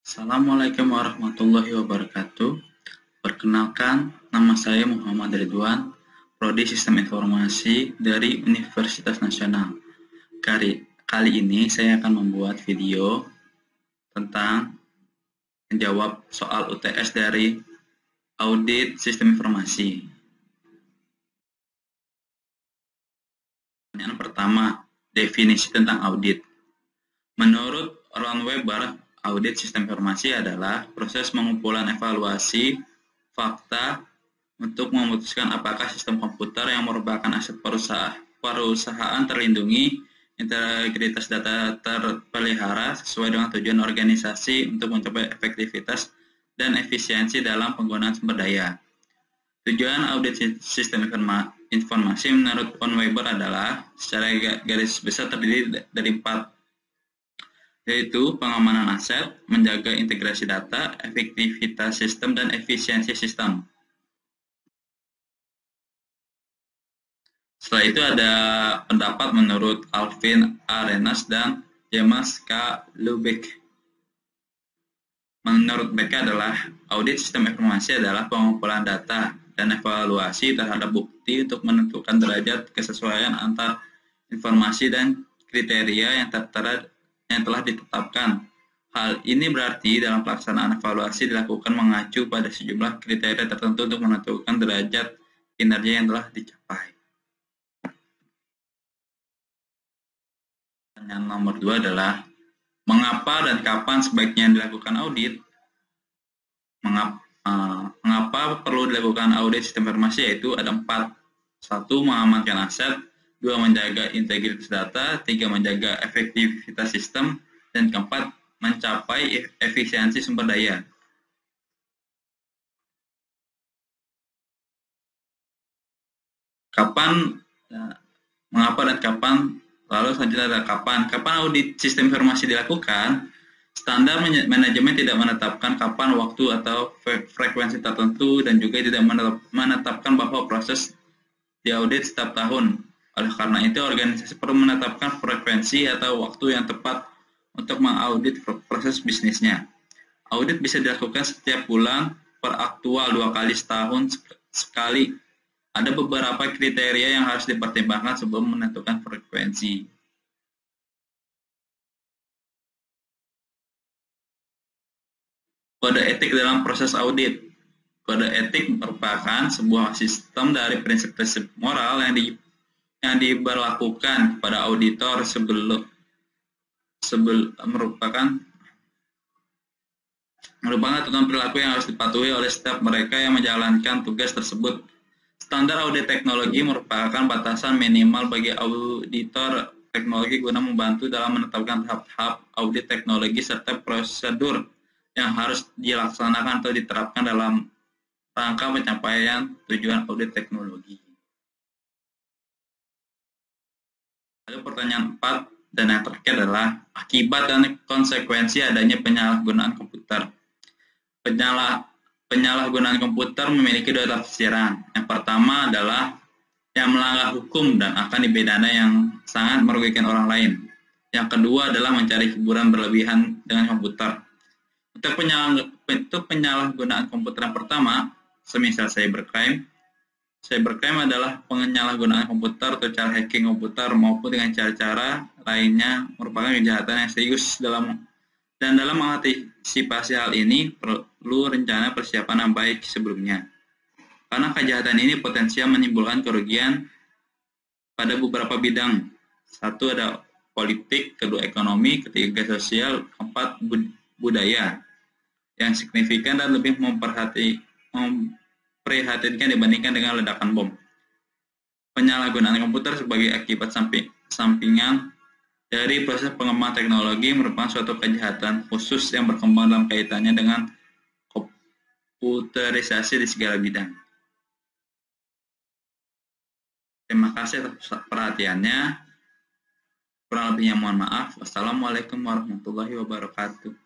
Assalamualaikum warahmatullahi wabarakatuh. Perkenalkan, nama saya Muhammad Ridwan, Prodi Sistem Informasi dari Universitas Nasional. Kali ini saya akan membuat video tentang menjawab soal UTS dari Audit Sistem Informasi. Pertanyaan pertama, definisi tentang audit. Menurut Ron Weber, audit sistem informasi adalah proses pengumpulan evaluasi fakta untuk memutuskan apakah sistem komputer yang merupakan aset perusahaan terlindungi, integritas data terpelihara sesuai dengan tujuan organisasi untuk mencapai efektivitas dan efisiensi dalam penggunaan sumber daya. Tujuan audit sistem informasi menurut Ron Weber adalah secara garis besar terdiri dari 4, yaitu pengamanan aset, menjaga integrasi data, efektivitas sistem, dan efisiensi sistem. Setelah itu ada pendapat menurut Alvin Arenas dan James K. Lubeck. Menurut mereka adalah audit sistem informasi adalah pengumpulan data dan evaluasi terhadap bukti untuk menentukan derajat kesesuaian antar informasi dan kriteria yang telah ditetapkan. Hal ini berarti dalam pelaksanaan evaluasi dilakukan mengacu pada sejumlah kriteria tertentu untuk menentukan derajat kinerja yang telah dicapai. Pertanyaan nomor 2 adalah, mengapa dan kapan sebaiknya dilakukan audit? Mengapa perlu dilakukan audit sistem informasi? Yaitu ada 4. 1. Mengamankan aset. 2. Menjaga integritas data. 3. Menjaga efektivitas sistem. Dan keempat, mencapai efisiensi sumber daya. Mengapa dan kapan? Lalu selanjutnya ada kapan. Kapan audit sistem informasi dilakukan? Standar manajemen tidak menetapkan kapan, waktu, atau frekuensi tertentu, dan juga tidak menetapkan bahwa proses diaudit setiap tahun. Oleh karena itu, organisasi perlu menetapkan frekuensi atau waktu yang tepat untuk mengaudit proses bisnisnya. Audit bisa dilakukan setiap bulan per aktual, 2 kali setahun sekali. Ada beberapa kriteria yang harus dipertimbangkan sebelum menentukan frekuensi. Kode etik dalam proses audit. Kode etik merupakan sebuah sistem dari prinsip-prinsip moral yang diberlakukan kepada auditor merupakan aturan perilaku yang harus dipatuhi oleh setiap mereka yang menjalankan tugas tersebut. Standar audit teknologi merupakan batasan minimal bagi auditor teknologi guna membantu dalam menetapkan tahap-tahap audit teknologi serta prosedur yang harus dilaksanakan atau diterapkan dalam rangka pencapaian tujuan audit teknologi. Lalu pertanyaan 4 dan yang terakhir adalah akibat dan konsekuensi adanya penyalahgunaan komputer. Penyalahgunaan komputer memiliki 2 tafsiran. Yang pertama adalah yang melanggar hukum dan akan dipidana yang sangat merugikan orang lain. Yang kedua adalah mencari hiburan berlebihan dengan komputer. Untuk penyalahgunaan komputer yang pertama, semisal cybercrime adalah penyalahgunaan komputer atau cara hacking komputer maupun dengan cara-cara lainnya merupakan kejahatan yang serius dalam mengantisipasi hal ini perlu rencana persiapan yang baik sebelumnya. Karena kejahatan ini potensial menimbulkan kerugian pada beberapa bidang. 1 ada politik, 2 ekonomi, 3 sosial, 4 budaya yang signifikan dan lebih memprihatinkan dibandingkan dengan ledakan bom. Penyalahgunaan komputer sebagai akibat sampingan dari proses pengembangan teknologi merupakan suatu kejahatan khusus yang berkembang dalam kaitannya dengan komputerisasi di segala bidang. Terima kasih atas perhatiannya. Kurang lebihnya mohon maaf. Wassalamualaikum warahmatullahi wabarakatuh.